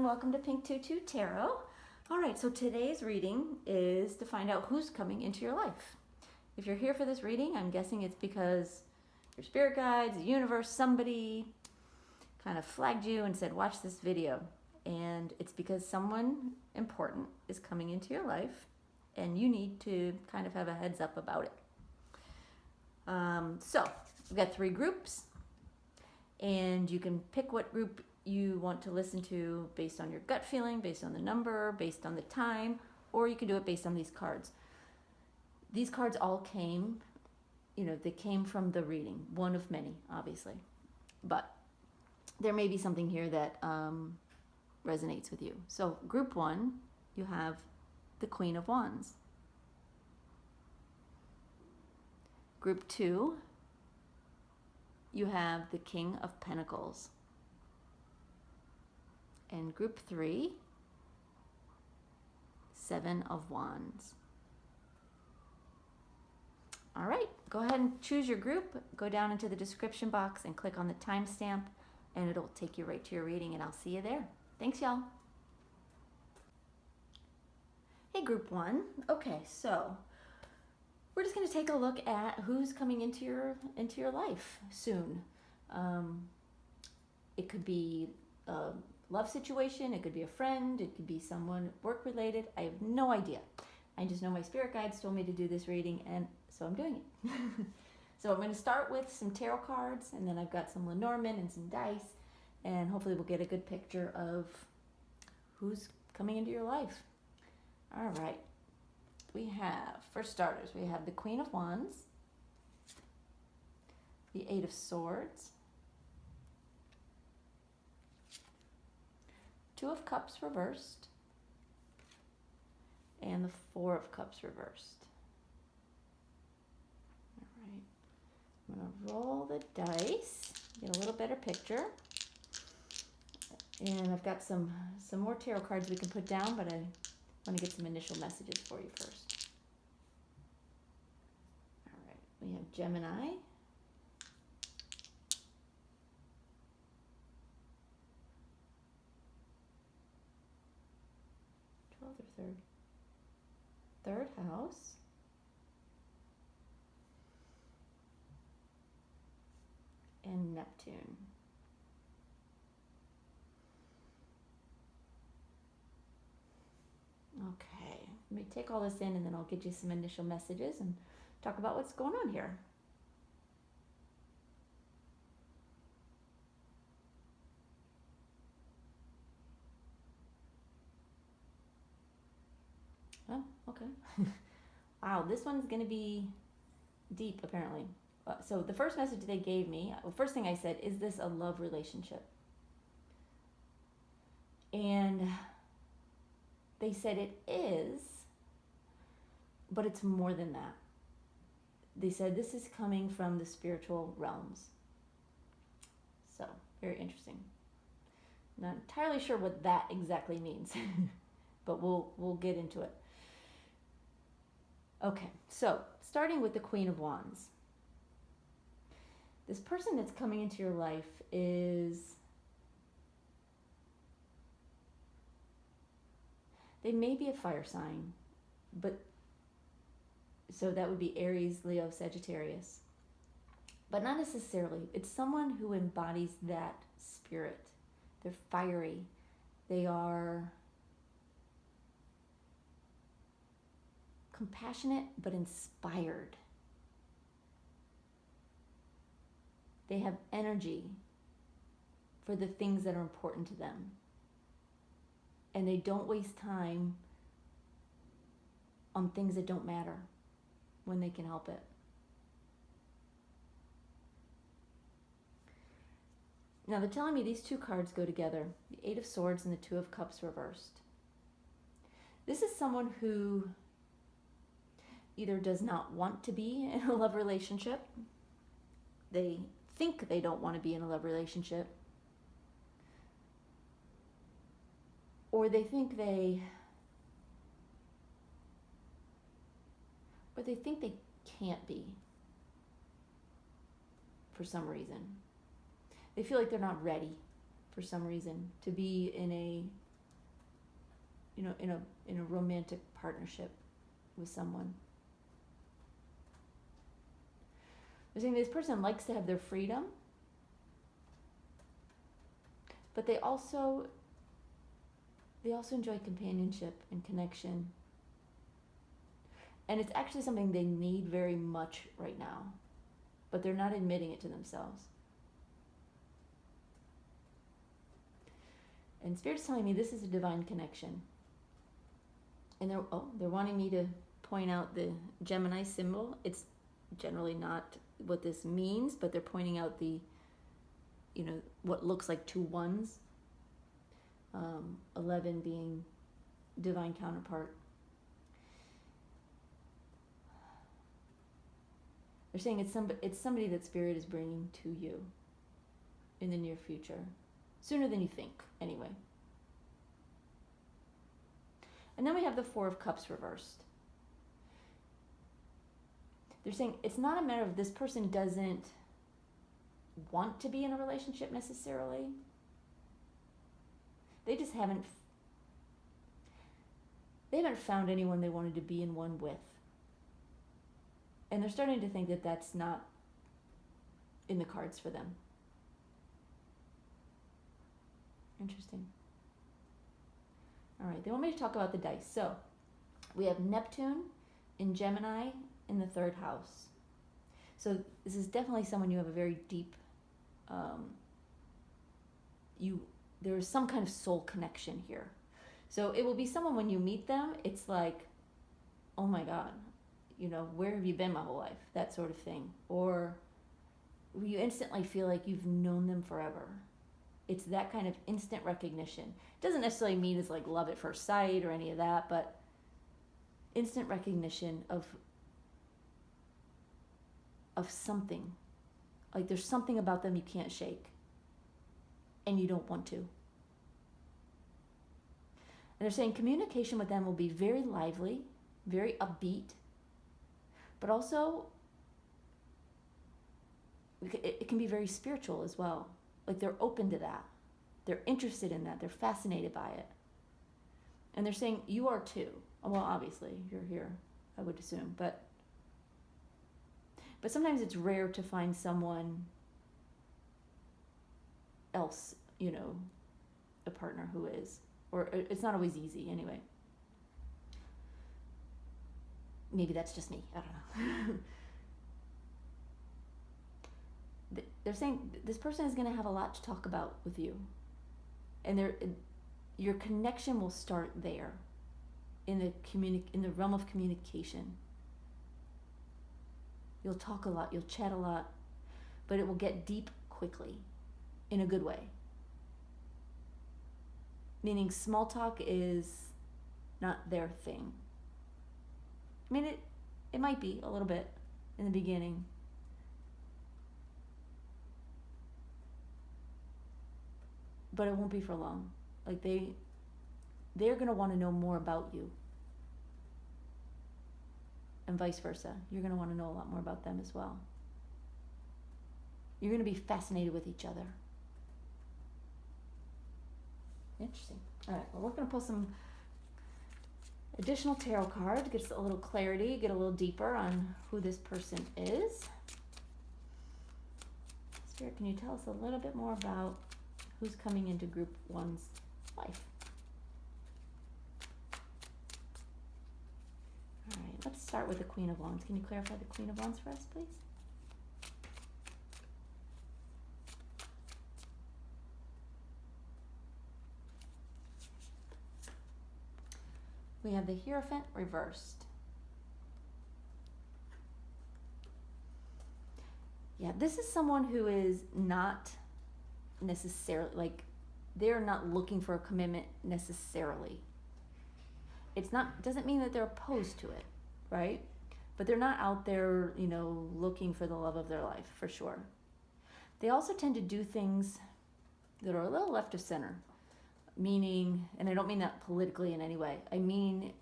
welcome to Pink Tutu Tarot. All right, so today's reading is to find out who's coming into your life. If you're here for this reading, I'm guessing it's because your spirit guides, the universe, somebody kind of flagged you and said, watch this video. And it's because someone important is coming into your life and you need to kind of have a heads up about it. So we've got 3 groups and you can pick what group you want to listen to based on your gut feeling, based on the number, based on the time, or you can do it based on these cards. These cards all came, they came from the reading, one of many, obviously. But there may be something here that resonates with you. So group 1, you have the Queen of Wands. Group 2, you have the King of Pentacles. And group 3, 7 of Wands. All right, go ahead and choose your group. Go down into the description box and click on the timestamp, and it'll take you right to your reading, and I'll see you there. Thanks, y'all. Hey, group 1. Okay, so we're just going to take a look at who's coming into your life soon. It could be love situation, it could be a friend, it could be someone work related. I have no idea. I just know my spirit guides told me to do this reading, and so I'm doing it. So I'm going to start with some tarot cards, and then I've got some Lenormand and some dice, and hopefully we'll get a good picture of who's coming into your life. All right. We have, for starters, we have the Queen of Wands, the 8 of Swords, 2 of Cups reversed, and the 4 of Cups reversed. All right, I'm going to roll the dice, get a little better picture. And I've got some more tarot cards we can put down, but I want to get some initial messages for you first. All right, we have Gemini, third house, and Neptune. Okay, let me take all this in and then I'll get you some initial messages and talk about what's going on here. Oh, okay. Wow, this one's going to be deep, apparently. So the first message they gave me, first thing I said, is this a love relationship? And they said it is, but it's more than that. They said this is coming from the spiritual realms. So, very interesting. Not entirely sure what that exactly means, but we'll get into it. Okay, so starting with the Queen of Wands. This person that's coming into your life they may be a fire sign, but so that would be Aries, Leo, Sagittarius. But not necessarily. It's someone who embodies that spirit. They're fiery. They are compassionate but inspired. They have energy for the things that are important to them. And they don't waste time on things that don't matter when they can help it. Now they're telling me these 2 cards go together, the 8 of Swords and the 2 of Cups reversed. This is someone who either does not want to be in a love relationship, they think they don't want to be in a love relationship, or they think they can't be for some reason. They feel like they're not ready for some reason to be in a in a romantic partnership with someone. They're saying this person likes to have their freedom, but they also enjoy companionship and connection. And it's actually something they need very much right now, but they're not admitting it to themselves. And Spirit's telling me this is a divine connection. And they're wanting me to point out the Gemini symbol. It's generally not what this means, but they're pointing out the, what looks like two ones. 11 being divine counterpart. They're saying it's somebody that Spirit is bringing to you in the near future. Sooner than you think, anyway. And then we have the Four of Cups reversed. They're saying it's not a matter of this person doesn't want to be in a relationship necessarily. They just haven't found anyone they wanted to be in one with. And they're starting to think that that's not in the cards for them. Interesting. All right, they want me to talk about the dice. So we have Neptune in Gemini in the 3rd house. So this is definitely someone you have a very deep, there is some kind of soul connection here. So it will be someone when you meet them, it's like, oh my God, where have you been my whole life? That sort of thing. Or you instantly feel like you've known them forever. It's that kind of instant recognition. It doesn't necessarily mean it's like love at first sight or any of that, but instant recognition of something. Like there's something about them you can't shake. And you don't want to. And they're saying communication with them will be very lively, very upbeat, but also it can be very spiritual as well. Like they're open to that. They're interested in that. They're fascinated by it. And they're saying you are too. Well, obviously you're here, I would assume, but sometimes it's rare to find someone else, a partner who is, or it's not always easy anyway. Maybe that's just me, I don't know. They're saying this person is going to have a lot to talk about with you, and your connection will start there, in the realm of communication. You'll talk a lot, you'll chat a lot, but it will get deep quickly, in a good way. Meaning small talk is not their thing. I mean, it might be a little bit in the beginning. But it won't be for long. Like they're going to want to know more about you. And vice versa. You're going to want to know a lot more about them as well. You're going to be fascinated with each other. Interesting. All right, well, we're going to pull some additional tarot cards to get us a little clarity, get a little deeper on who this person is. Spirit, can you tell us a little bit more about who's coming into Group 1's life? All right, let's start with the Queen of Wands. Can you clarify the Queen of Wands for us, please? We have the Hierophant reversed. Yeah, this is someone who is not necessarily, like, they're not looking for a commitment necessarily. Doesn't mean that they're opposed to it, right? But they're not out there, looking for the love of their life, for sure. They also tend to do things that are a little left of center. Meaning, and I don't mean that politically in any way, I mean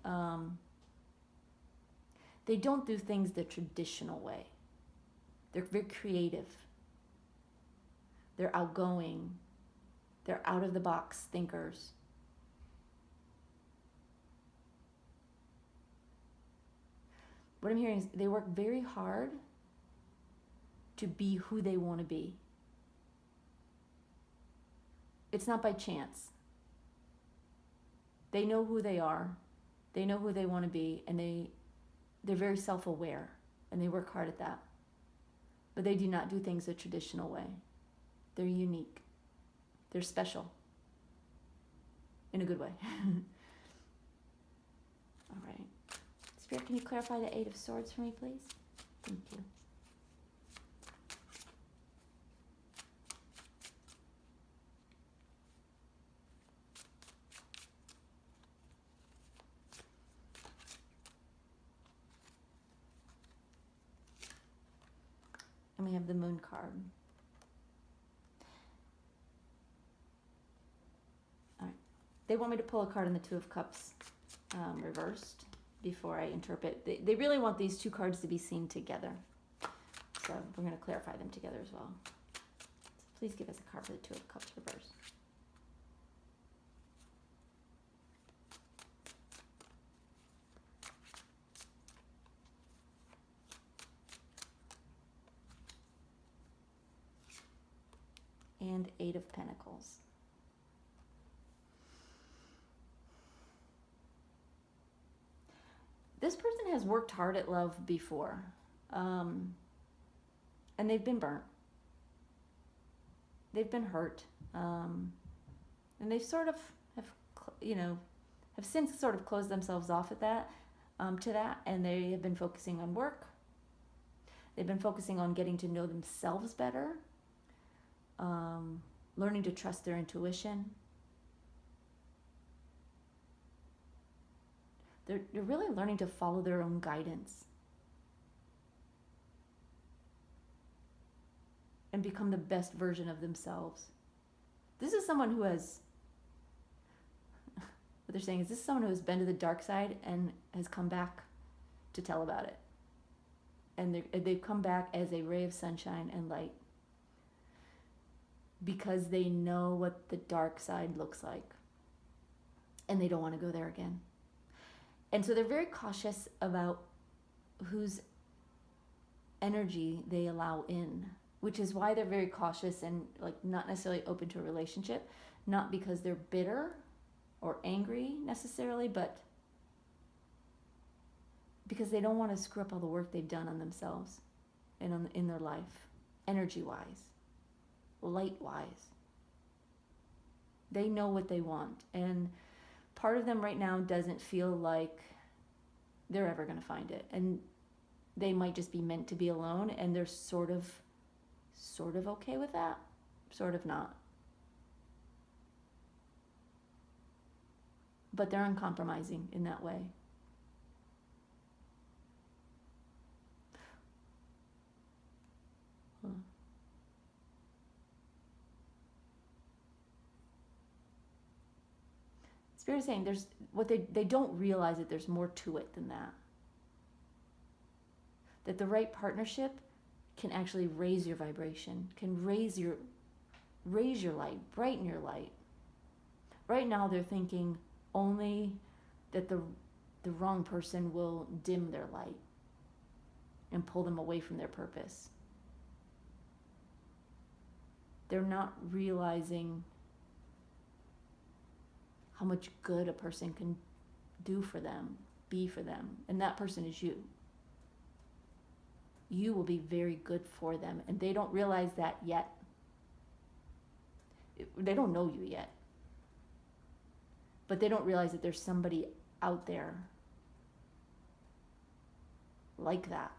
they don't do things the traditional way. They're very creative. They're outgoing. They're out of the box thinkers. what I'm hearing is they work very hard to be who they want to be. It's not by chance. They know who they are. They know who they want to be, and they're very self-aware, and they work hard at that. But they do not do things the traditional way. They're unique. They're special. In a good way. All right. Spirit, can you clarify the Eight of Swords for me, please? Thank you. And we have the Moon card. All right. They want me to pull a card in the Two of Cups reversed before I interpret. They really want these two cards to be seen together. So we're going to clarify them together as well. So please give us a card for the Two of Cups reversed. And Eight of Pentacles. This person has worked hard at love before, and they've been burnt. They've been hurt, and they sort of have since sort of closed themselves off at that, to that, and they have been focusing on work. They've been focusing on getting to know themselves better. Learning to trust their intuition. They're really learning to follow their own guidance and become the best version of themselves. This is someone who has, what they're saying is, this is someone who has been to the dark side and has come back to tell about it. And they've come back as a ray of sunshine and light, because they know what the dark side looks like, and they don't want to go there again. And so they're very cautious about whose energy they allow in, which is why they're very cautious and like not necessarily open to a relationship, not because they're bitter or angry necessarily, but because they don't want to screw up all the work they've done on themselves and in their life, energy-wise. Light-wise. They know what they want, and part of them right now doesn't feel like they're ever going to find it, and they might just be meant to be alone, and they're sort of okay with that, sort of not. But they're uncompromising in that way. Spirit is saying there's what they don't realize, that there's more to it than that. That the right partnership can actually raise your vibration, can raise your light, brighten your light. Right now they're thinking only that the wrong person will dim their light and pull them away from their purpose. They're not realizing how much good a person can do for them, be for them. And that person is you. You will be very good for them. And they don't realize that yet. They don't know you yet. But they don't realize that there's somebody out there like that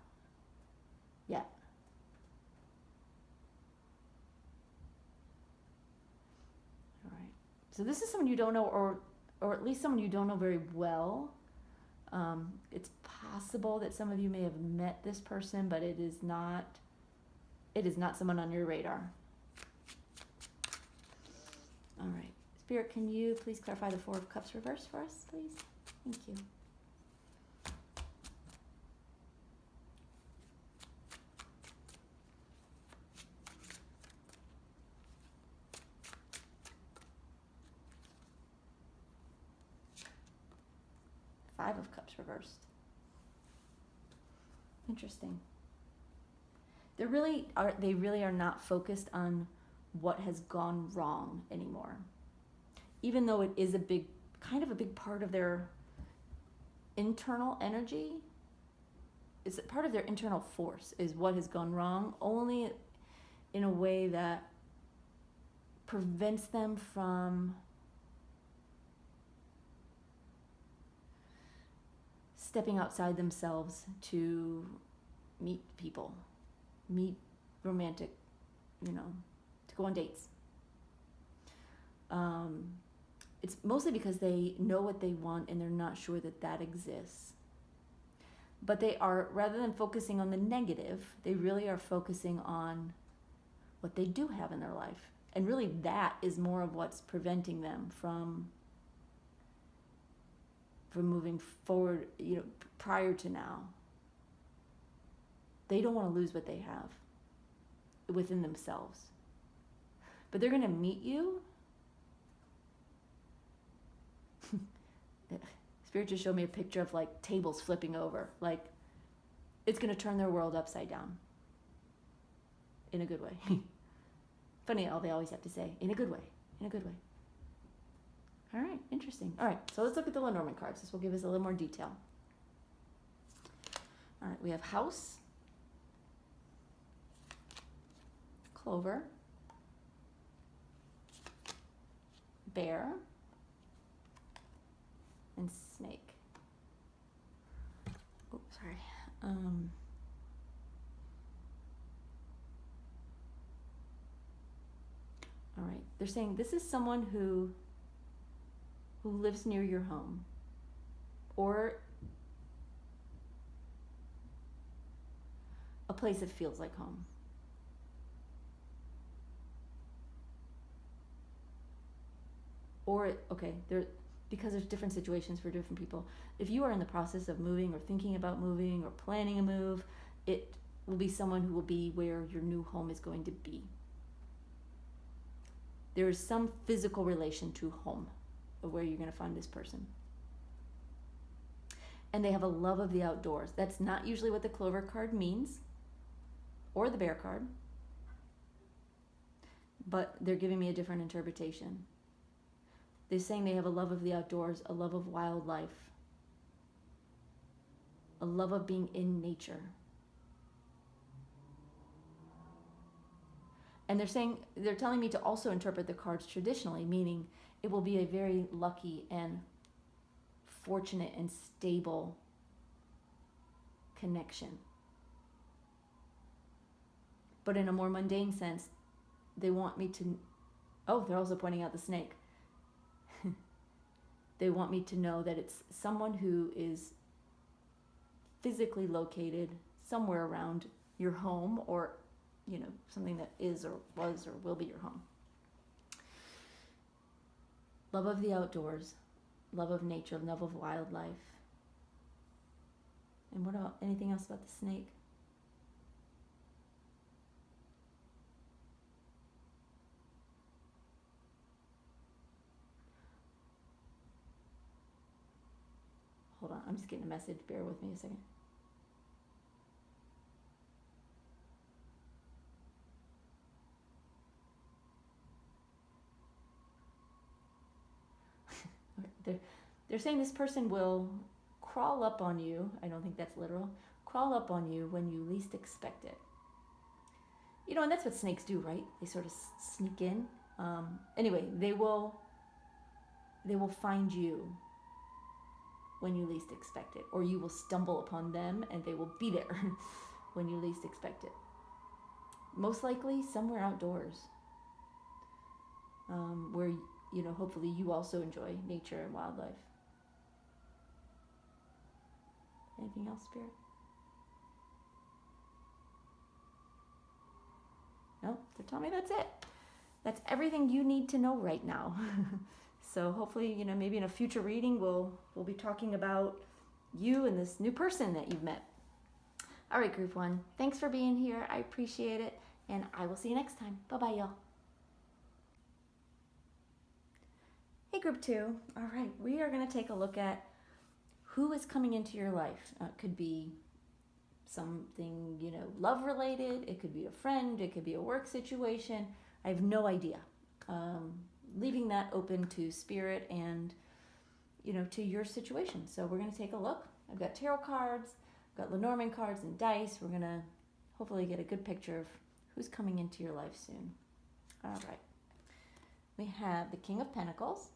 yet. So this is someone you don't know, or at least someone you don't know very well. It's possible that some of you may have met this person, but it is not someone on your radar. All right. Spirit, can you please clarify the Four of Cups reverse for us, please? Thank you. Five of Cups reversed. Interesting. They really are not focused on what has gone wrong anymore. Even though it is a big part of their internal energy, it's part of their internal force is what has gone wrong, only in a way that prevents them from stepping outside themselves to meet people, meet romantic, to go on dates. It's mostly because they know what they want and they're not sure that exists. But they are, rather than focusing on the negative, they really are focusing on what they do have in their life. And really that is more of what's preventing them from moving forward, prior to now. They don't want to lose what they have within themselves. But they're going to meet you. Spirit just showed me a picture of like tables flipping over. Like it's going to turn their world upside down. In a good way. Funny how they always have to say, in a good way. In a good way. All right, interesting. All right, so let's look at the Lenormand cards. This will give us a little more detail. All right, we have House, Clover, Bear, and Snake. Oh, sorry. All right, they're saying this is someone who lives near your home, or a place that feels like home. Or, because there's different situations for different people. If you are in the process of moving or thinking about moving or planning a move, it will be someone who will be where your new home is going to be. There is some physical relation to home of where you're going to find this person. And they have a love of the outdoors. That's not usually what the Clover card means, or the Bear card, but they're giving me a different interpretation. They're saying they have a love of the outdoors, a love of wildlife, a love of being in nature. And they're telling me to also interpret the cards traditionally, meaning it will be a very lucky and fortunate and stable connection. But in a more mundane sense, they want me to... Oh, they're also pointing out the snake. They want me to know that it's someone who is physically located somewhere around your home, or, something that is or was or will be your home. Love of the outdoors, love of nature, love of wildlife. And what about anything else about the snake? Hold on, I'm just getting a message. Bear with me a second. They're saying this person will crawl up on you. I don't think that's literal. Crawl up on you when you least expect it. And that's what snakes do, right? They sort of sneak in. Anyway, they will find you when you least expect it, or you will stumble upon them and they will be there when you least expect it. Most likely somewhere outdoors, where hopefully you also enjoy nature and wildlife. Anything else, Spirit? No, they're telling me that's it. That's everything you need to know right now. So hopefully, maybe in a future reading, we'll be talking about you and this new person that you've met. All right, Group 1, thanks for being here. I appreciate it, and I will see you next time. Bye-bye, y'all. Hey, Group 2. All right, we are going to take a look at who is coming into your life. It could be something, love related. It could be a friend. It could be a work situation. I have no idea. Leaving that open to spirit and, to your situation. So we're going to take a look. I've got tarot cards, I've got Lenormand cards and dice. We're going to hopefully get a good picture of who's coming into your life soon. All right. We have the King of Pentacles,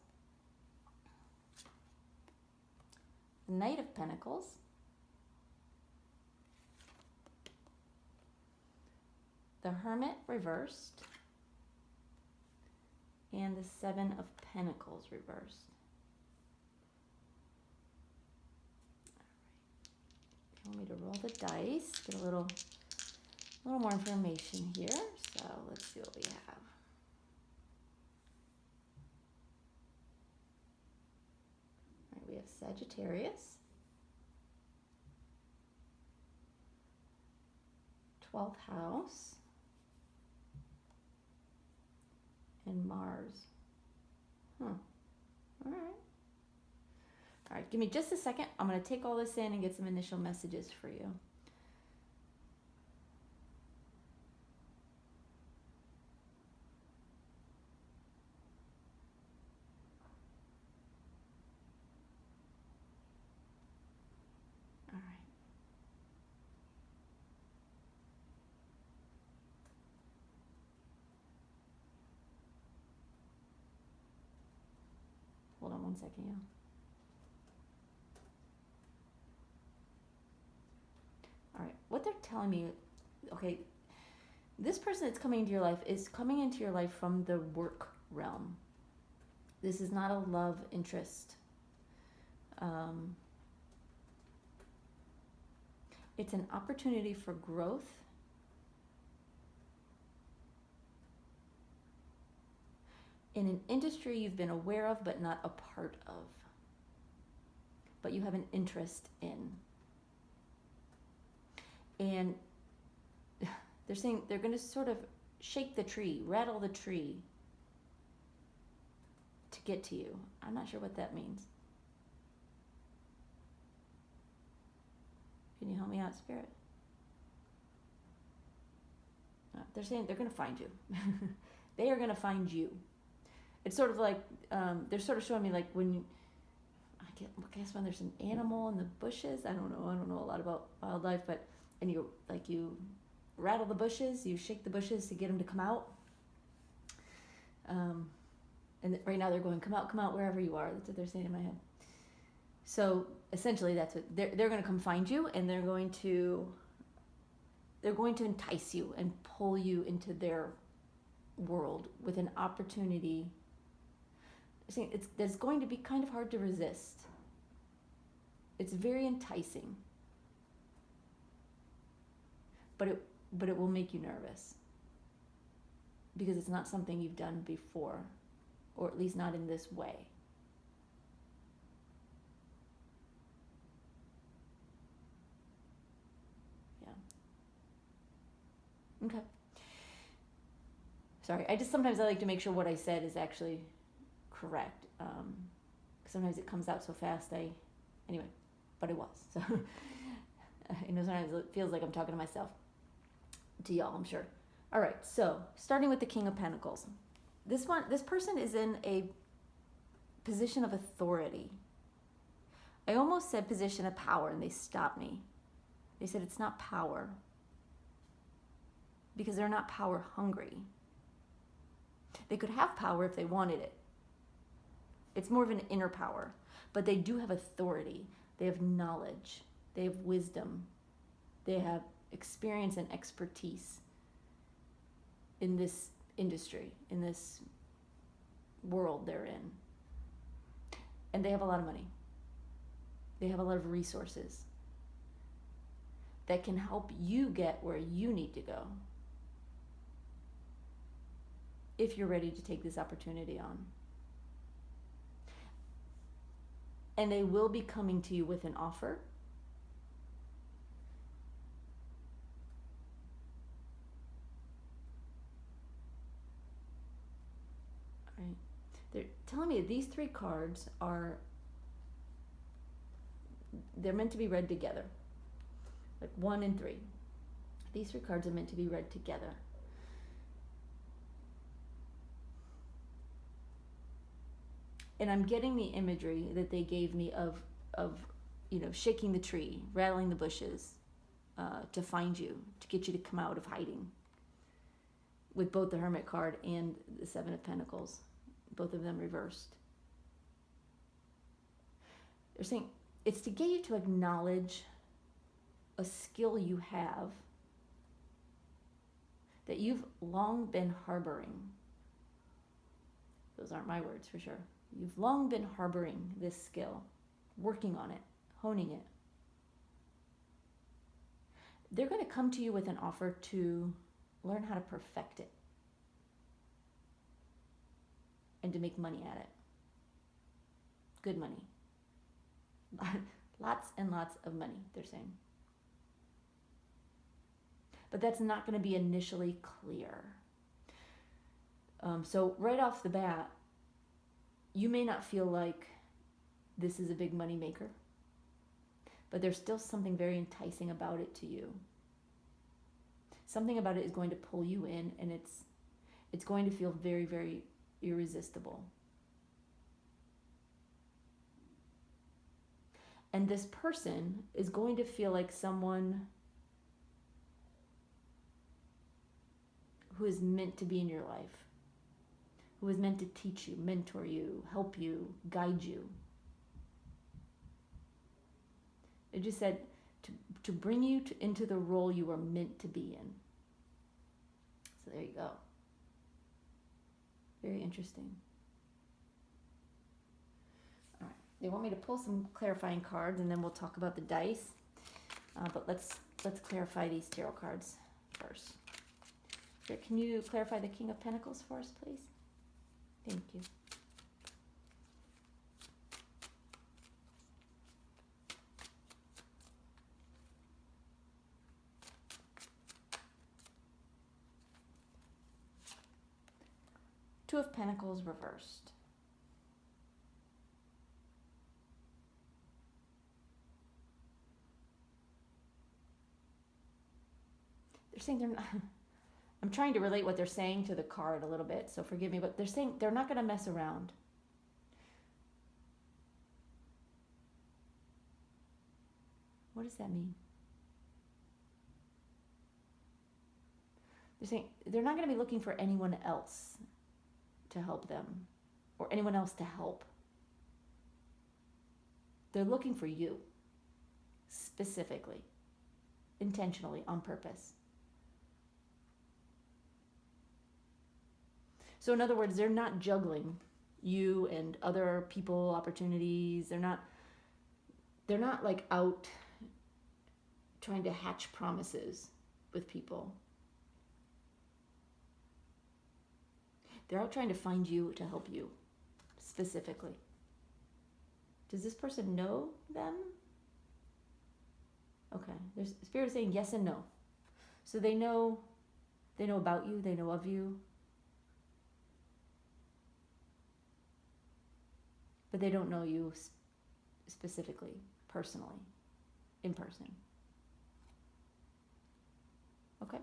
the Knight of Pentacles, the Hermit reversed, and the Seven of Pentacles reversed. All right. You want me to roll the dice, get a little more information here. So let's see what we have. All right, we have Sagittarius, 12th house, and Mars. All right, give me just a second. I'm going to take all this in and get some initial messages for you. All right. Hold on one second, y'all. All right, what they're telling me, okay, this person that's coming into your life is coming into your life from the work realm. This is not a love interest. It's an opportunity for growth. In an industry you've been aware of but not a part of, but you have an interest in. And they're saying they're going to sort of shake the tree, rattle the tree to get to you. I'm not sure what that means. Can you help me out, Spirit? They're saying they're going to find you. They are going to find you. It's sort of like, they're sort of showing me like when you, I guess when there's an animal in the bushes. I don't know a lot about wildlife, but, and you rattle the bushes, you shake the bushes to get them to come out. And right now they're going, come out, wherever you are. That's what they're saying in my head. So essentially that's what, they're going to come find you, and they're going to entice you and pull you into their world with an opportunity. That's going to be kind of hard to resist. It's very enticing, but it will make you nervous because it's not something you've done before, or at least not in this way. Yeah. Okay. Sorry, sometimes I like to make sure what I said is actually correct. Sometimes it comes out so fast, anyway, but it was. So, sometimes it feels like I'm talking to myself, to y'all, I'm sure. All right, so starting with the King of Pentacles. This person is in a position of authority. I almost said position of power, and they stopped me. They said it's not power, because they're not power hungry. They could have power if they wanted it. It's more of an inner power, but they do have authority. They have knowledge. They have wisdom. They have experience and expertise in this industry, in this world they're in. And they have a lot of money. They have a lot of resources that can help you get where you need to go if you're ready to take this opportunity on. And they will be coming to you with an offer. All right. They're telling me that these three cards they're meant to be read together. like 1 and 3. These 3 cards are meant to be read together. And I'm getting the imagery that they gave me of shaking the tree, rattling the bushes, to find you, to get you to come out of hiding. With both the Hermit card and the 7 of Pentacles, both of them reversed. They're saying it's to get you to acknowledge a skill you have that you've long been harboring. Those aren't my words for sure. You've long been harboring this skill, working on it, honing it. They're going to come to you with an offer to learn how to perfect it and to make money at it. Good money. Lots and lots of money, they're saying. But that's not going to be initially clear. So right off the bat, you may not feel like this is a big money maker, but there's still something very enticing about it to you. Something about it is going to pull you in, and it's going to feel very, very irresistible. And this person is going to feel like someone who is meant to be in your life, who is meant to teach you, mentor you, help you, guide you. It just said to bring you into the role you are meant to be in. So there you go. Very interesting. All right. They want me to pull some clarifying cards, and then we'll talk about the dice. But let's clarify these tarot cards first. Here, can you clarify the King of Pentacles for us, please? Thank you. Two of Pentacles reversed. They're saying they're not... I'm trying to relate what they're saying to the card a little bit, so forgive me, but they're saying they're not going to mess around. What does that mean? They're saying they're not going to be looking for anyone else to help them or anyone else to help. They're looking for you, specifically, intentionally, on purpose. So in other words, they're not juggling you and other people, opportunities. They're not like out trying to hatch promises with people. They're out trying to find you to help you, specifically. Does this person know them? Okay, there's Spirit is saying yes and no. So they know about you, they know of you. But they don't know you specifically, personally, in person. Okay.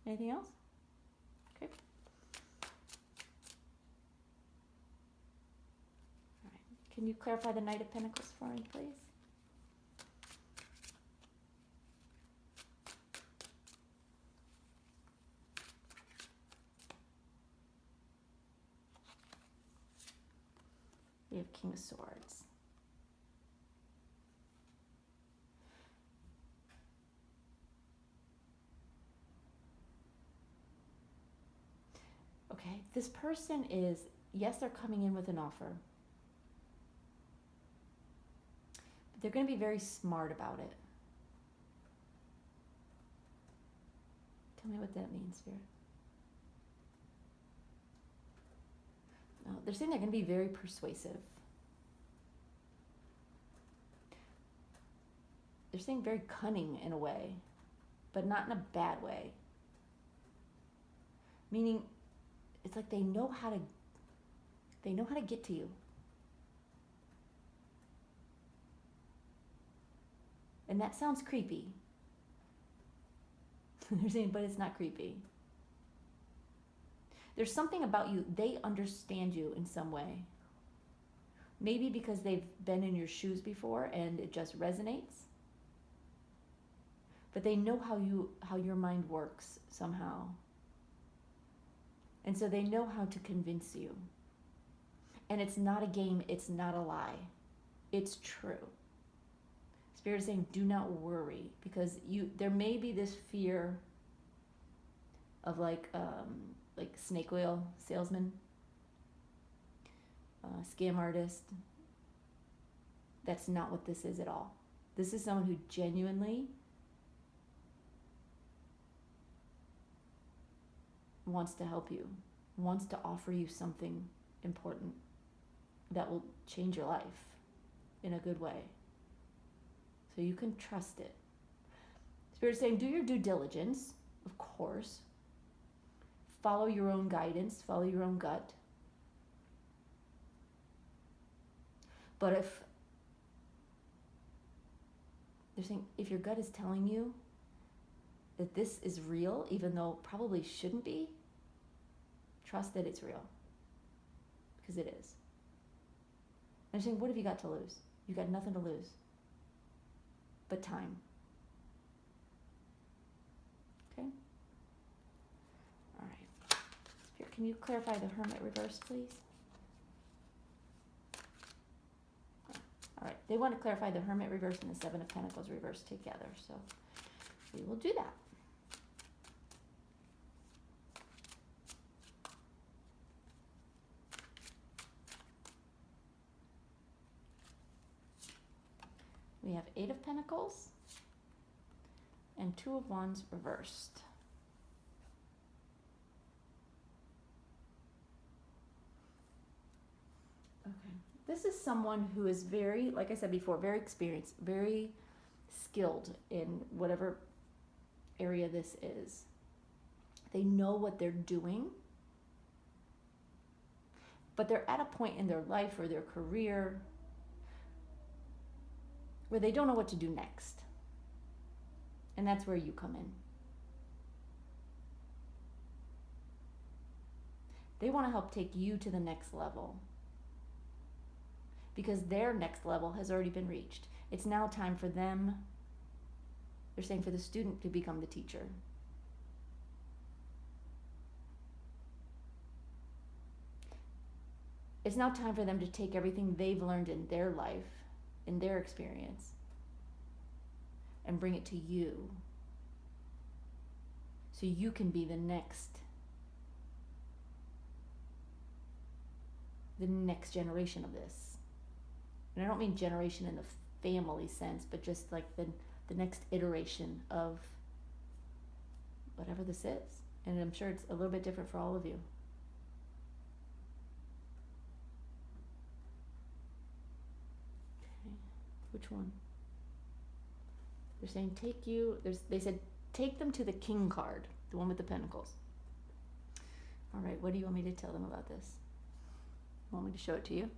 Anything else? Okay. All right. Can you clarify the Knight of Pentacles for me, please? We have King of Swords. Okay, this person is, yes, they're coming in with an offer. But they're going to be very smart about it. Tell me what that means, Spirit. They're saying they're going to be very persuasive. They're saying very cunning in a way, but not in a bad way. Meaning, it's like they know how to get to you. And that sounds creepy, They're saying, but it's not creepy. There's something about you. They understand you in some way. Maybe because they've been in your shoes before and it just resonates. But they know how your mind works somehow. And so they know how to convince you. And it's not a game, it's not a lie. It's true. Spirit is saying, do not worry, because there may be this fear of like snake oil salesman, scam artist. That's not what this is at all. This is someone who genuinely wants to help you, wants to offer you something important that will change your life in a good way. So you can trust it. Spirit's saying, do your due diligence, of course. Follow your own guidance, follow your own gut. But if they're saying, if your gut is telling you that this is real, even though it probably shouldn't be, trust that it's real. Because it is. And they're saying, what have you got to lose? You got nothing to lose but time. Okay? All right. Spirit, can you clarify the Hermit reverse, please? All right. They want to clarify the Hermit reverse and the Seven of Pentacles reverse together. So we will do that. We have Eight of Pentacles and Two of Wands reversed. Okay. This is someone who is very, like I said before, very experienced, very skilled in whatever area this is. They know what they're doing, but they're at a point in their life or their career where they don't know what to do next. And that's where you come in. They want to help take you to the next level, because their next level has already been reached. It's now time for them, they're saying, for the student to become the teacher. It's now time for them to take everything they've learned in their life, in their experience, and bring it to you, so you can be the next generation of this. And I don't mean generation in the family sense, but just like the next iteration of whatever this is. And I'm sure it's a little bit different for all of you. Which one? They're saying they said take them to the King card, the one with the Pentacles. All right, what do you want me to tell them about this? Want me to show it to you?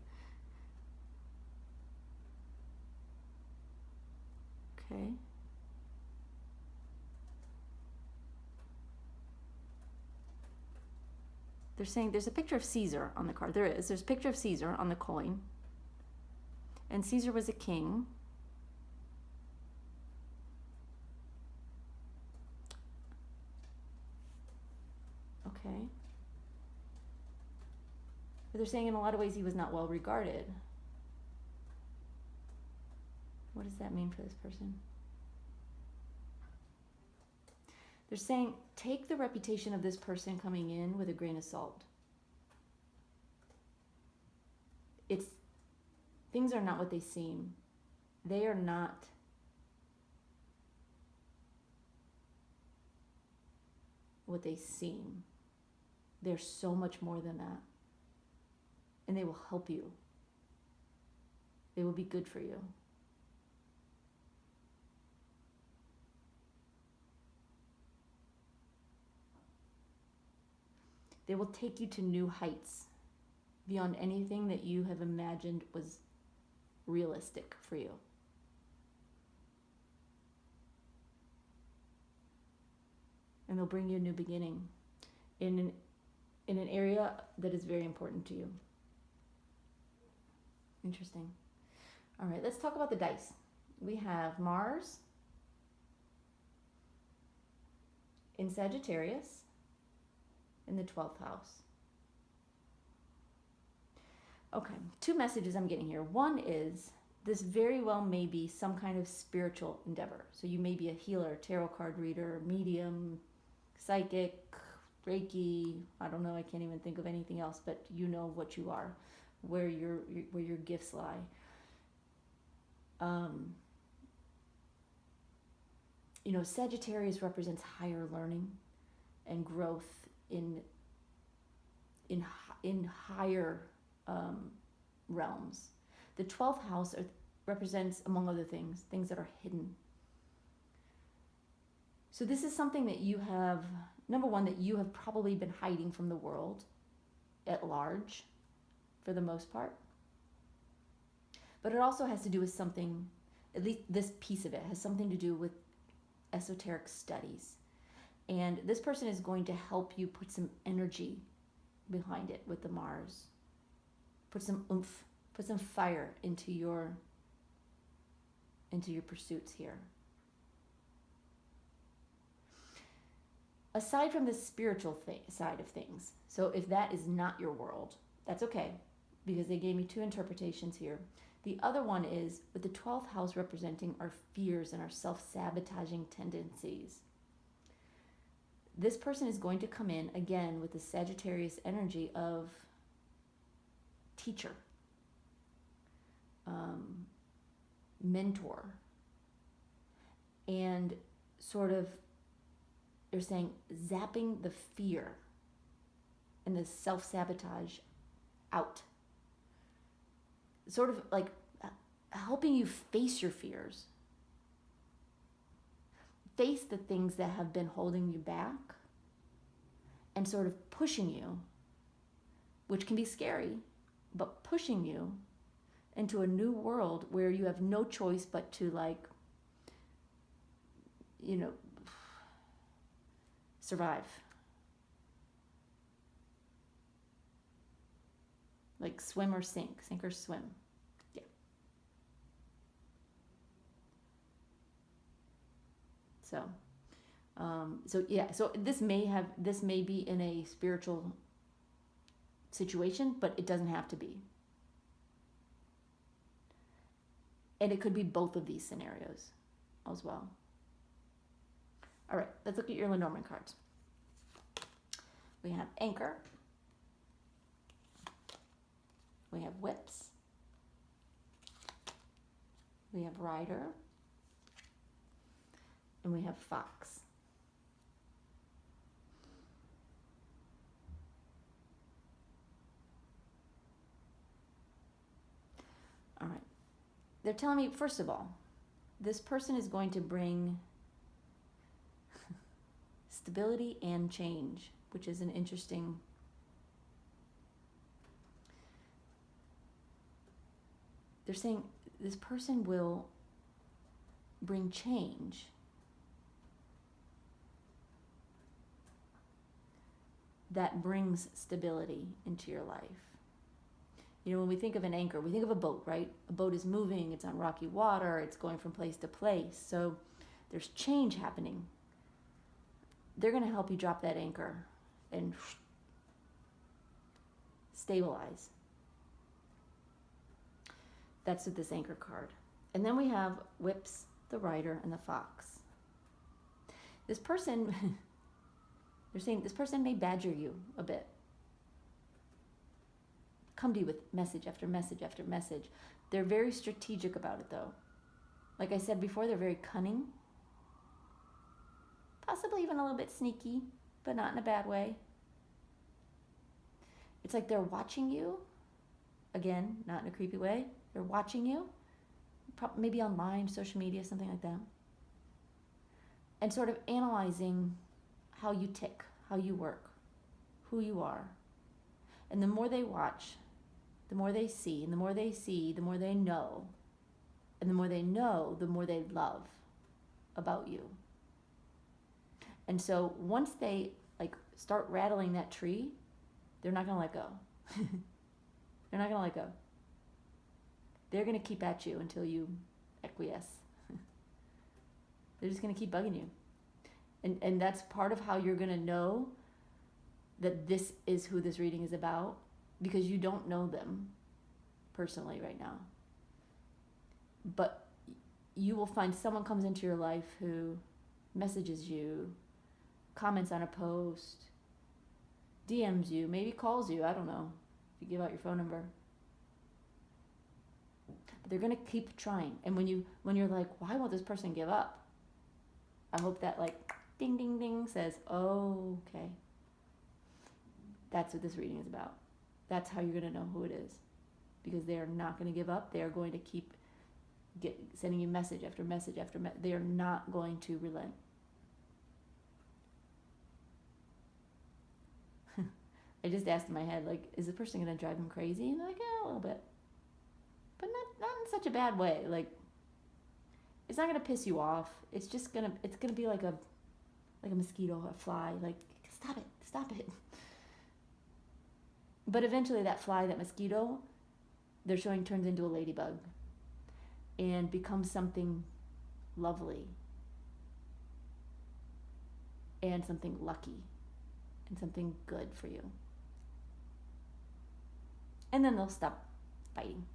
Okay. They're saying there's a picture of Caesar on the card. There's a picture of Caesar on the coin. And Caesar was a king. Okay. But they're saying in a lot of ways he was not well regarded. What does that mean for this person? They're saying take the reputation of this person coming in with a grain of salt. Things are not what they seem. They are not what they seem. They're so much more than that. And they will help you. They will be good for you. They will take you to new heights beyond anything that you have imagined was realistic for you. . they'll bring you a new beginning in an area that is very important to you. Interesting. All right, let's talk about the dice. We have Mars in Sagittarius in the 12th house. Okay, two messages I'm getting here. One is this very well may be some kind of spiritual endeavor. So you may be a healer, tarot card reader, medium, psychic, Reiki. I don't know, I can't even think of anything else, but you know what you are, where your gifts lie. Sagittarius represents higher learning and growth in higher realms. The 12th house represents, among other things that are hidden. So this is something that you have, number one, that you have probably been hiding from the world at large for the most part. But it also has to do with something, at least this piece of it has something to do with esoteric studies. And this person is going to help you put some energy behind it with the Mars. Put some oomph, put some fire into your pursuits here. Aside from the spiritual side of things, so if that is not your world, that's okay, because they gave me two interpretations here. The other one is with the 12th house representing our fears and our self-sabotaging tendencies. This person is going to come in again with the Sagittarius energy of teacher, mentor, and sort of, they're saying, zapping the fear and the self-sabotage out. Sort of like helping you face your fears. Face the things that have been holding you back and sort of pushing you, which can be scary, but pushing you into a new world where you have no choice but to survive. Like swim or sink or swim. Yeah. So this may be in a spiritual situation, but it doesn't have to be. And it could be both of these scenarios as well. All right, let's look at your Lenormand cards. We have Anchor. We have Whips. We have Rider. And we have Fox. All right. They're telling me, first of all, this person is going to bring stability and change, which is an interesting. They're saying this person will bring change that brings stability into your life. When we think of an anchor, we think of a boat, right? A boat is moving, it's on rocky water, it's going from place to place. So there's change happening. They're going to help you drop that anchor and stabilize. That's with this Anchor card. And then we have Whips, the Rider, and the Fox. This person, they're saying this person may badger you a bit. Come to you with message after message after message. They're very strategic about it, though. Like I said before, they're very cunning. Possibly even a little bit sneaky, but not in a bad way. It's like they're watching you. Again, not in a creepy way. They're watching you. Maybe online, social media, something like that. And sort of analyzing how you tick, how you work, who you are. And the more they watch, the more they see. And the more they see, the more they know. And the more they know, the more they love about you. And so once they like start rattling that tree, they're not going to let go. They're not going to let go. They're going to keep at you until you acquiesce. They're just going to keep bugging you. And that's part of how you're going to know that this is who this reading is about, because you don't know them personally right now. But you will find someone comes into your life who messages you, comments on a post, DMs you, maybe calls you, I don't know, if you give out your phone number. But they're going to keep trying. And when you're like, why won't this person give up? I hope that like ding, ding, ding says, oh, okay. That's what this reading is about. That's how you're going to know who it is. Because they are not going to give up. They are going to keep sending you message after message after message. They are not going to relent. I just asked in my head, like, is the person going to drive them crazy? And they're like, yeah, a little bit. But not in such a bad way. Like, it's not going to piss you off. It's just going to be like a mosquito, a fly. Like, stop it. But eventually that fly, that mosquito, they're showing turns into a ladybug and becomes something lovely and something lucky and something good for you. And then they'll stop biting.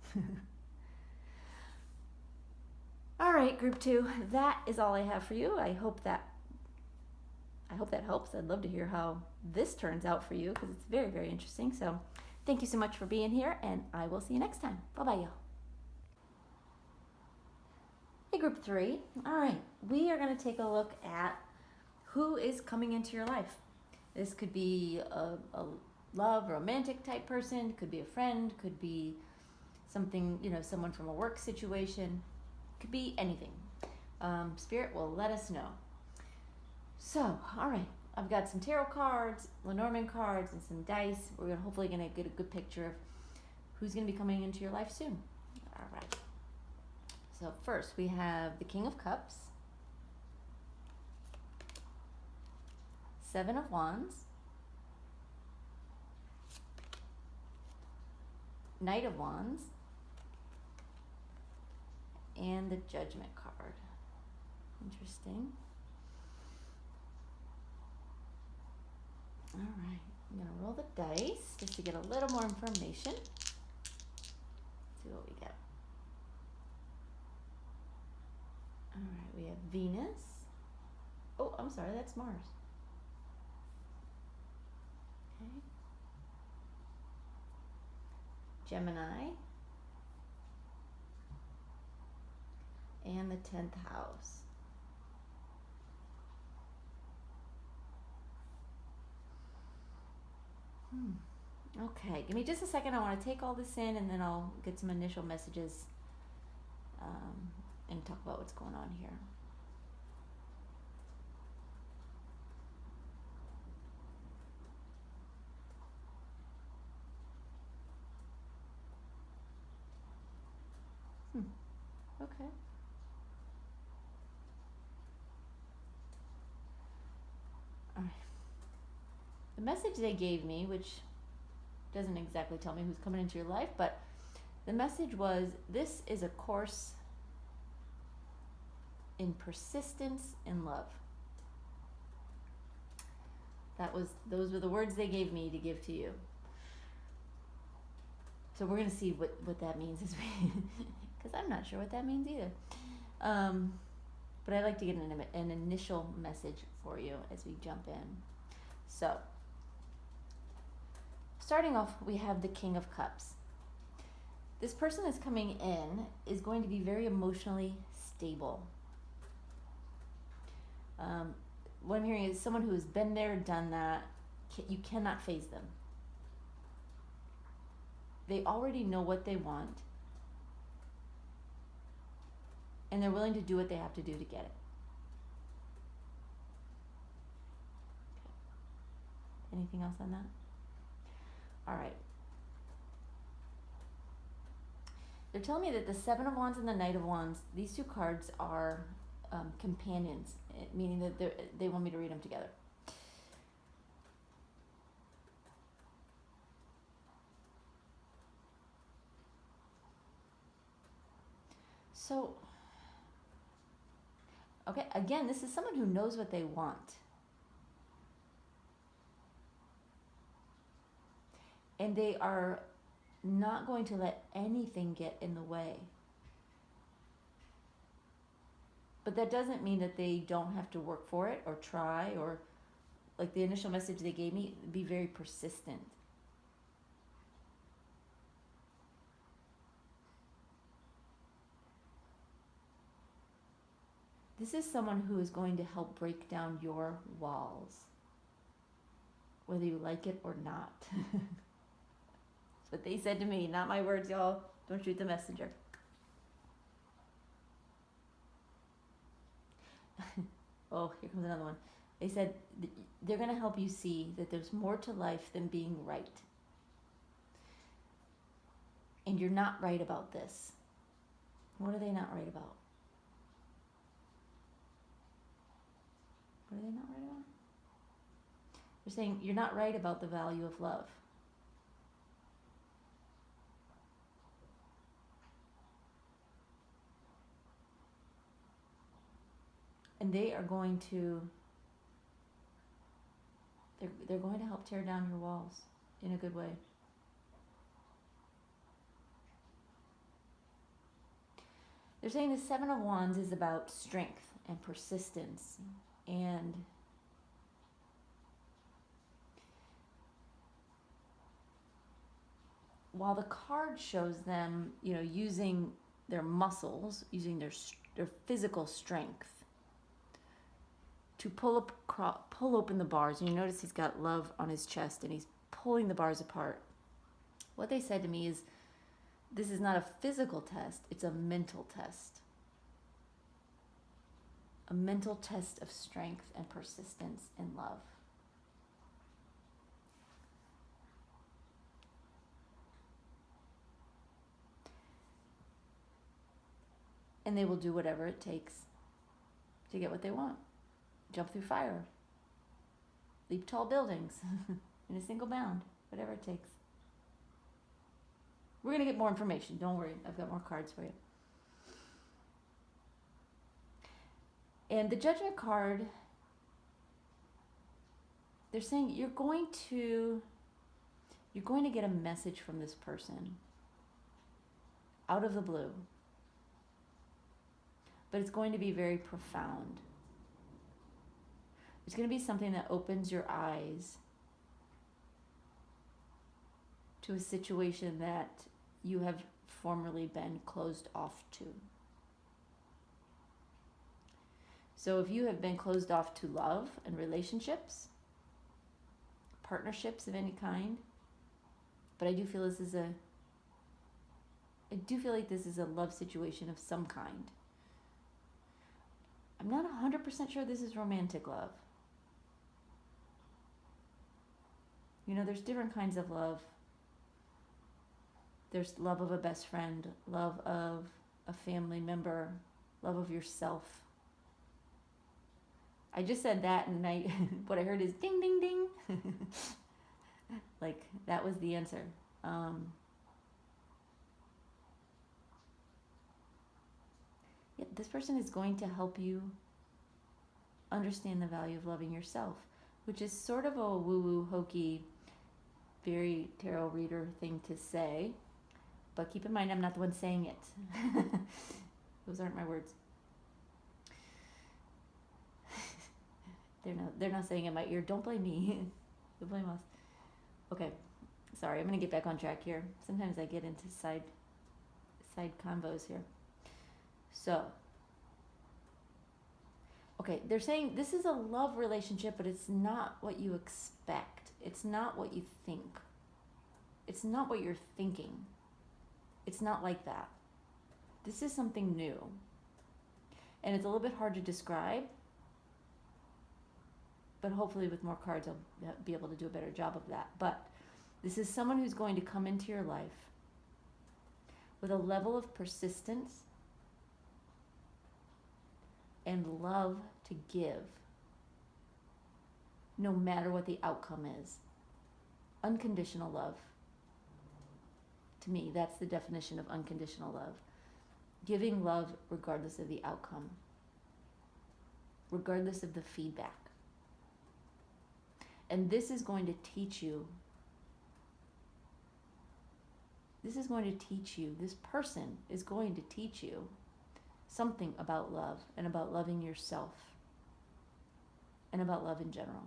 All right, group 2, that is all I have for you. I hope that helps. I'd love to hear how this turns out for you, because it's very, very interesting. So thank you so much for being here, and I will see you next time. Bye-bye, y'all. Hey, group 3. All right, we are going to take a look at who is coming into your life. This could be a love, romantic type person, could be a friend, could be something, someone from a work situation, could be anything. Spirit will let us know. So, all right, I've got some tarot cards, Lenormand cards, and some dice. We're hopefully going to get a good picture of who's going to be coming into your life soon. All right. So first we have the King of Cups, 7 of Wands, Knight of Wands, and the Judgment card. Interesting. All right, I'm going to roll the dice just to get a little more information. Let's see what we get. All right, we have Venus. Oh, I'm sorry, that's Mars. Okay. Gemini. And the 10th house. Okay, give me just a second. I want to take all this in, and then I'll get some initial messages and talk about what's going on here. Okay. All right. The message they gave me, which doesn't exactly tell me who's coming into your life, but the message was, this is a course in persistence in love. Those were the words they gave me to give to you. So we're going to see what that means, because I'm not sure what that means either. But I'd like to get an initial message for you as we jump in. So, starting off, we have the King of Cups. This person that's coming in is going to be very emotionally stable. What I'm hearing is someone who has been there, done that. You cannot faze them. They already know what they want, and they're willing to do what they have to do to get it. Okay. Anything else on that? All right. They're telling me that the 7 of Wands and the Knight of Wands, these two cards are companions meaning that they want me to read them together. So, okay, again, this is someone who knows what they want. And they are not going to let anything get in the way. But that doesn't mean that they don't have to work for it or try, or like the initial message they gave me, be very persistent. This is someone who is going to help break down your walls, whether you like it or not. That's what they said to me, not my words, y'all. Don't shoot the messenger. Oh, here comes another one. They said they're going to help you see that there's more to life than being right. And you're not right about this. What are they not right about? What are they not right about? They're saying you're not right about the value of love. And they are going to, they're going to help tear down your walls in a good way. They're saying the Seven of Wands is about strength and persistence, and while the card shows them, using their muscles, using their physical strength to pull open the bars, and you notice he's got love on his chest and he's pulling the bars apart. What they said to me is, this is not a physical test, it's a mental test. A mental test of strength and persistence and love. And they will do whatever it takes to get what they want. Jump through fire. Leap tall buildings in a single bound. Whatever it takes. We're going to get more information. Don't worry. I've got more cards for you. And the Judgment card, they're saying you're going to get a message from this person out of the blue. But it's going to be very profound. It's going to be something that opens your eyes to a situation that you have formerly been closed off to. So if you have been closed off to love and relationships, partnerships of any kind, but I do feel like this is a love situation of some kind. I'm not 100% sure this is romantic love. There's different kinds of love. There's love of a best friend, love of a family member, love of yourself. I just said that, and what I heard is ding, ding, ding. Like, that was the answer. This person is going to help you understand the value of loving yourself, which is sort of a woo-woo, hokey, very tarot reader thing to say. But keep in mind, I'm not the one saying it. Those aren't my words. They're not saying in my ear. Don't blame me. Don't blame us. Okay. Sorry, I'm going to get back on track here. Sometimes I get into side convos here. So, okay, they're saying this is a love relationship, but it's not what you expect. It's not what you think. It's not what you're thinking. It's not like that. This is something new. And it's a little bit hard to describe, but hopefully with more cards I'll be able to do a better job of that. But this is someone who's going to come into your life with a level of persistence, and love to give, no matter what the outcome is. Unconditional love. To me, that's the definition of unconditional love. Giving love regardless of the outcome, regardless of the feedback. And this is going to teach you, this person is going to teach you something about love and about loving yourself and about love in general.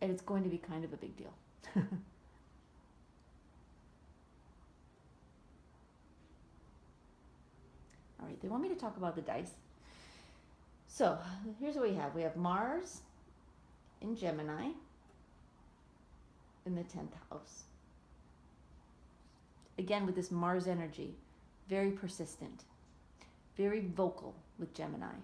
And it's going to be kind of a big deal. All right, they want me to talk about the dice. So here's what we have. We have Mars in Gemini in the 10th house. Again, with this Mars energy, very persistent, very vocal with Gemini.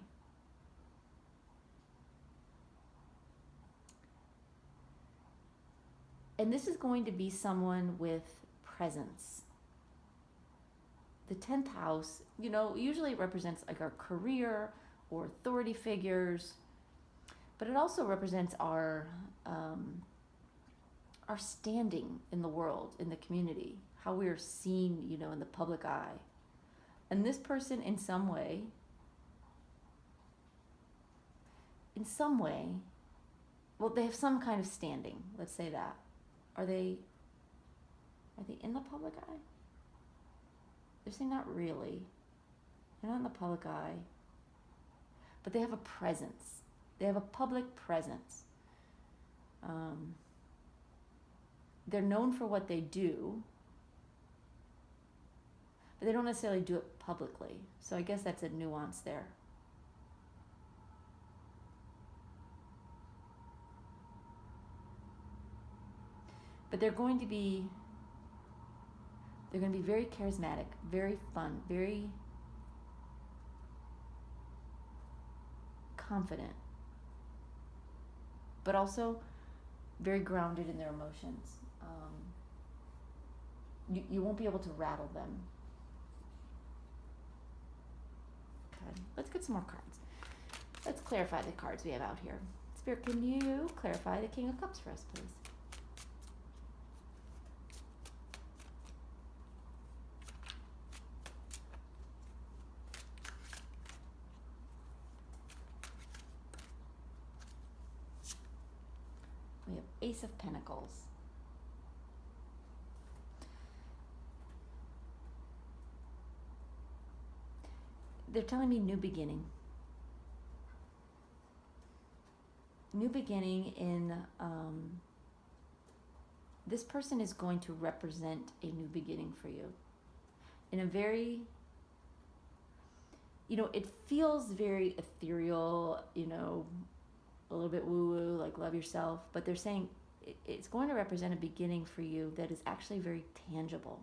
And this is going to be someone with presence. The 10th house, usually it represents like our career or authority figures, but it also represents our standing in the world, in the community, how we are seen, in the public eye. And this person in some way, well, they have some kind of standing, let's say that. Are they in the public eye? They're saying not really. They're not in the public eye. But they have a presence. They have a public presence. They're known for what they do, but they don't necessarily do it publicly. So I guess that's a nuance there. But they're going to be very charismatic, very fun, very confident, but also very grounded in their emotions. You won't be able to rattle them. Okay, let's get some more cards. Let's clarify the cards we have out here. Spirit, can you clarify the King of Cups for us, please? We have Ace of Pentacles. They're telling me new beginning. New beginning in, this person is going to represent a new beginning for you. In a very, it feels very ethereal, a little bit woo-woo, like love yourself, but they're saying it's going to represent a beginning for you that is actually very tangible.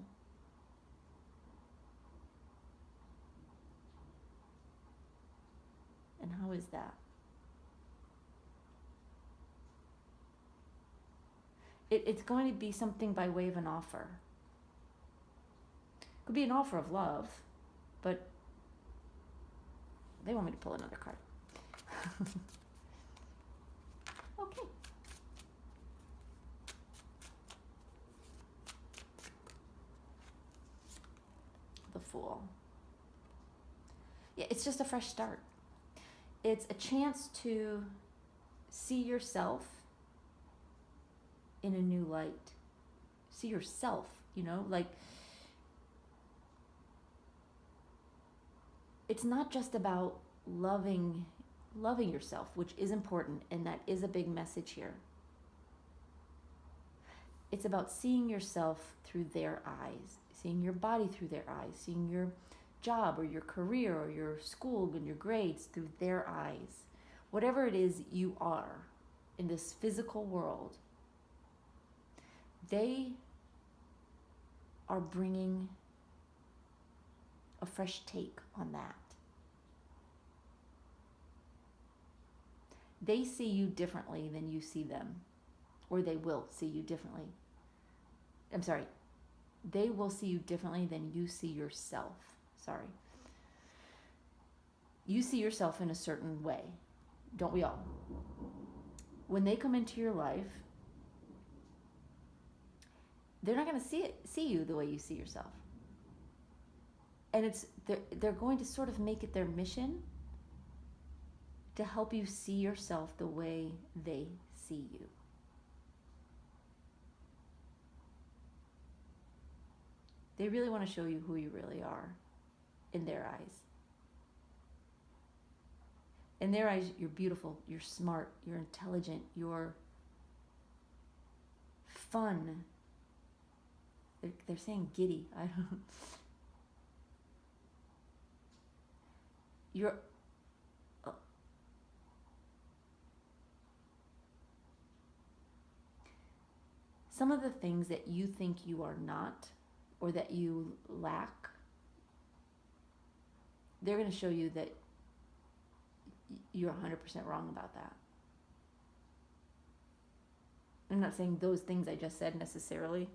And how is that? It's going to be something by way of an offer. Could be an offer of love, but they want me to pull another card. Okay. The Fool. Yeah, it's just a fresh start. It's a chance to see yourself in a new light. See yourself, like it's not just about loving yourself, which is important, and that is a big message here. It's about seeing yourself through their eyes, seeing your body through their eyes, seeing your job or your career or your school and your grades through their eyes. Whatever it is you are in this physical world, they are bringing a fresh take on that. They see you differently than you see them, or they will see you differently. I'm sorry, they will see you differently than you see yourself. Sorry. You see yourself in a certain way, don't we all? When they come into your life, they're not going to see you the way you see yourself. And they're going to sort of make it their mission to help you see yourself the way they see you. They really want to show you who you really are in their eyes. In their eyes, you're beautiful, you're smart, you're intelligent, you're fun. They're saying giddy. I don't. You're. Some of the things that you think you are not, or that you lack, they're going to show you that you're 100% wrong about that. I'm not saying those things I just said necessarily,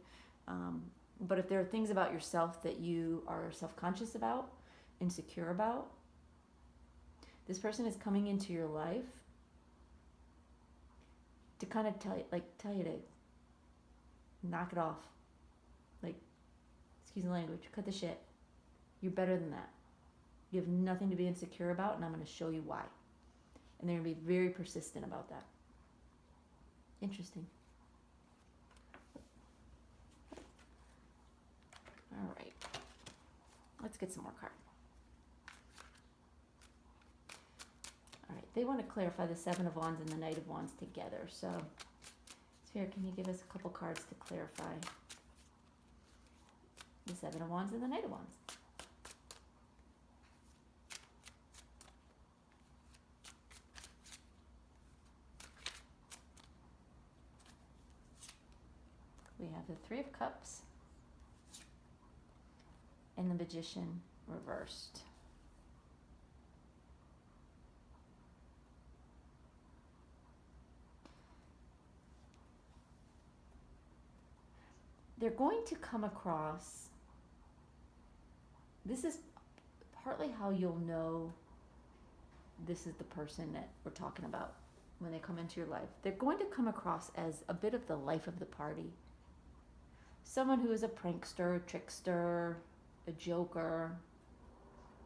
but if there are things about yourself that you are self-conscious about, insecure about, this person is coming into your life to kind of tell you to knock it off. Like, excuse the language, cut the shit. You're better than that. You have nothing to be insecure about, and I'm going to show you why. And they're going to be very persistent about that. Interesting. All right. Let's get some more cards. All right. They want to clarify the Seven of Wands and the Knight of Wands together. So, Sphere, can you give us a couple cards to clarify the Seven of Wands and the Knight of Wands? We have the Three of Cups and the Magician reversed. They're going to come across, this is partly how you'll know this is the person that we're talking about when they come into your life. They're going to come across as a bit of the life of the party. Someone who is a prankster, a trickster, a joker.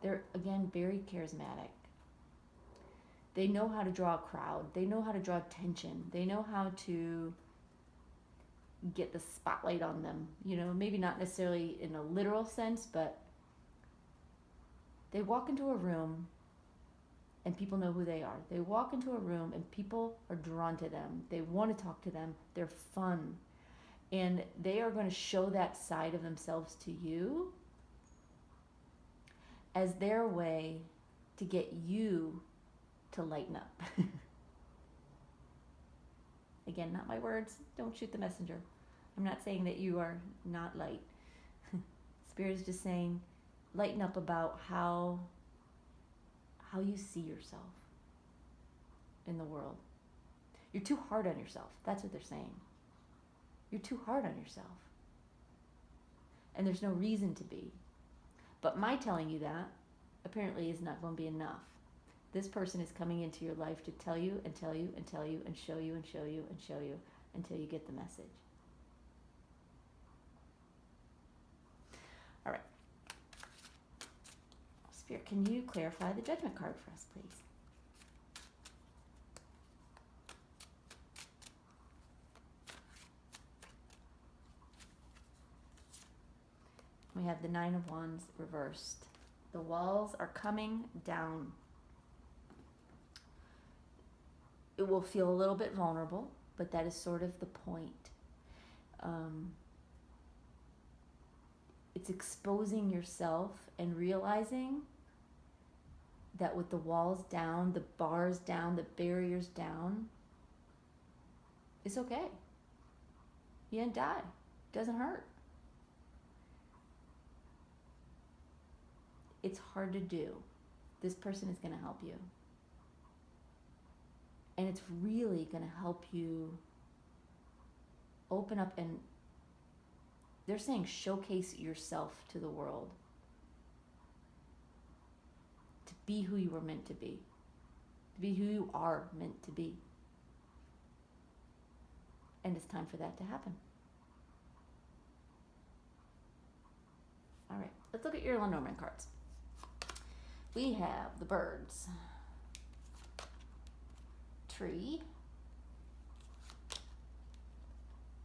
They're, again, very charismatic. They know how to draw a crowd. They know how to draw attention. They know how to get the spotlight on them. You know, maybe not necessarily in a literal sense, but they walk into a room and people know who they are. They walk into a room and people are drawn to them. They want to talk to them. They're fun. And they are going to show that side of themselves to you as their way to get you to lighten up. Again, not my words. Don't shoot the messenger. I'm not saying that you are not light. Spirit is just saying, lighten up about how you see yourself in the world. You're too hard on yourself. That's what they're saying. You're too hard on yourself. And there's no reason to be. But my telling you that apparently is not going to be enough. This person is coming into your life to tell you and tell you and tell you and show you and show you and show you until you get the message. All right. Spirit, can you clarify the Judgment card for us, please? We have the Nine of Wands reversed. The walls are coming down. It will feel a little bit vulnerable, but that is sort of the point. It's exposing yourself and realizing that with the walls down, the bars down, the barriers down, it's okay. You didn't die. It doesn't hurt. It's hard to do. This person is going to help you. And it's really going to help you open up and, they're saying, showcase yourself to the world. to be who you were meant to be who you are meant to be. And it's time for that to happen. All right, let's look at your Lenormand cards. We have the birds, tree,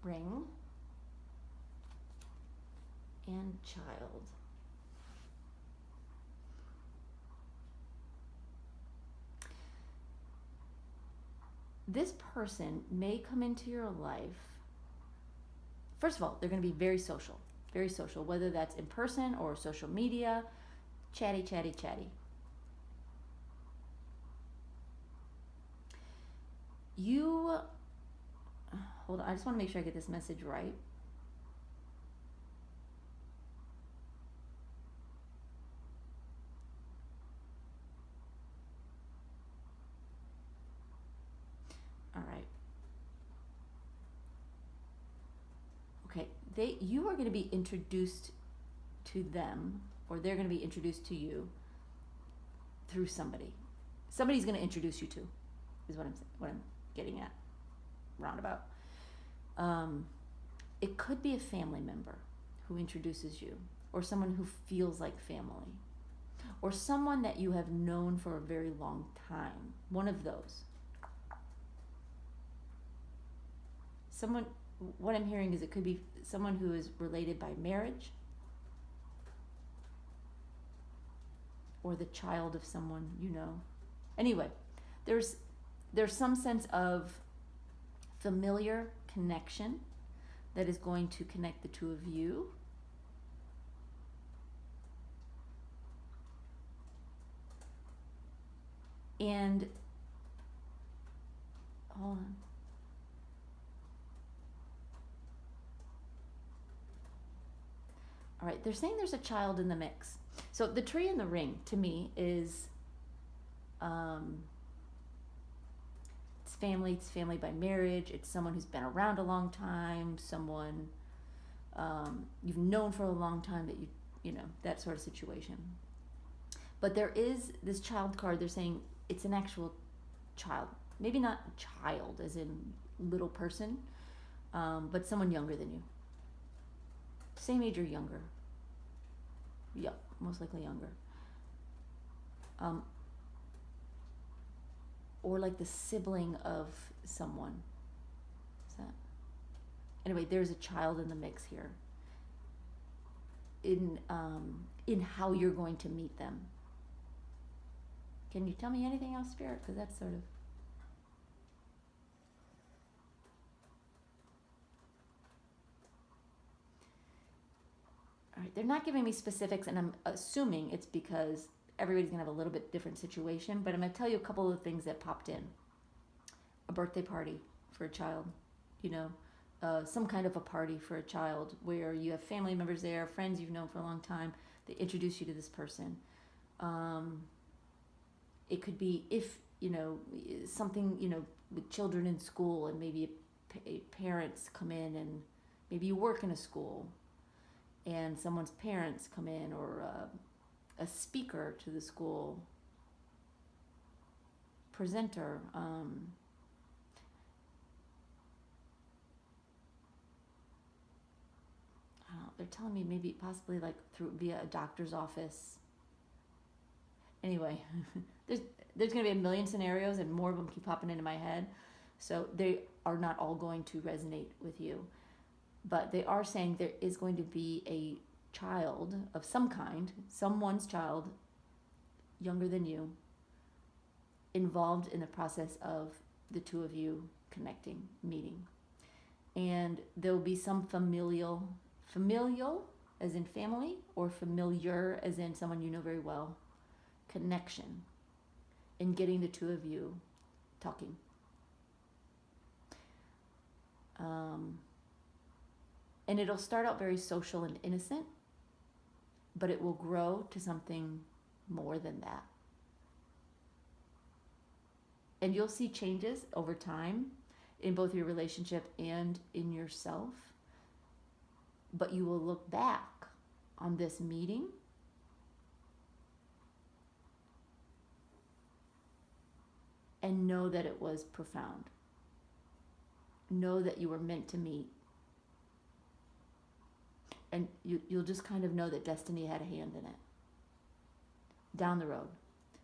ring, and child. This person may come into your life. First of all, they're going to be very social, whether that's in person or social media, chatty. Hold on, I just want to make sure I get this message right. All right. Okay, you are going to be introduced to them, or they're going to be introduced to you through somebody. Somebody's going to introduce you to, is what I'm getting at, roundabout. It could be a family member who introduces you, or someone who feels like family, or someone that you have known for a very long time. One of those. What I'm hearing is it could be someone who is related by marriage, or the child of someone you know. Anyway, there's some sense of familiar connection that is going to connect the two of you. And hold on. All right, they're saying there's a child in the mix. So the tree and the ring, to me, is it's family by marriage. It's someone who's been around a long time, someone you've known for a long time, that you know, that sort of situation. But there is this child card. They're saying it's an actual child. Maybe not child as in little person, but someone younger than you. Same age or younger. Yep, most likely younger. Or like the sibling of someone. Is that? Anyway, there's a child in the mix here. In how you're going to meet them. Can you tell me anything else, Spirit? Because that's sort of. All right, they're not giving me specifics, and I'm assuming it's because everybody's going to have a little bit different situation, but I'm going to tell you a couple of things that popped in. A birthday party for a child, you know, some kind of a party for a child where you have family members there, friends you've known for a long time, they introduce you to this person. It could be if, you know, something, you know, with children in school, and maybe parents come in, and maybe you work in a school and someone's parents come in, or a speaker to the school, presenter. They're telling me maybe possibly like via a doctor's office. Anyway, there's going to be a million scenarios, and more of them keep popping into my head. So they are not all going to resonate with you. But they are saying there is going to be a child of some kind, someone's child, younger than you, involved in the process of the two of you connecting, meeting. And there will be some familial as in family, or familiar as in someone you know very well, connection in getting the two of you talking. And it'll start out very social and innocent, but it will grow to something more than that. And you'll see changes over time in both your relationship and in yourself. But you will look back on this meeting and know that it was profound. Know that you were meant to meet. And you'll just kind of know that destiny had a hand in it. Down the road.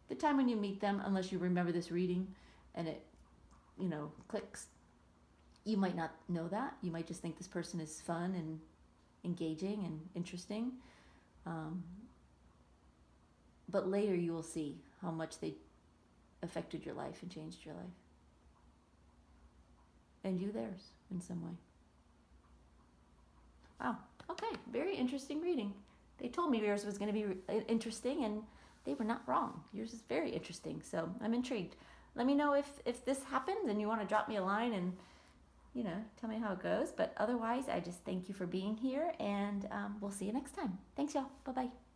The time when you meet them, unless you remember this reading and it, clicks, you might not know that. You might just think this person is fun and engaging and interesting. But later you will see how much they affected your life and changed your life. And you theirs in some way. Wow. Okay. Very interesting reading. They told me yours was going to be interesting, and they were not wrong. Yours is very interesting. So I'm intrigued. Let me know if this happens and you want to drop me a line and, tell me how it goes. But otherwise, I just thank you for being here, and we'll see you next time. Thanks, y'all. Bye-bye.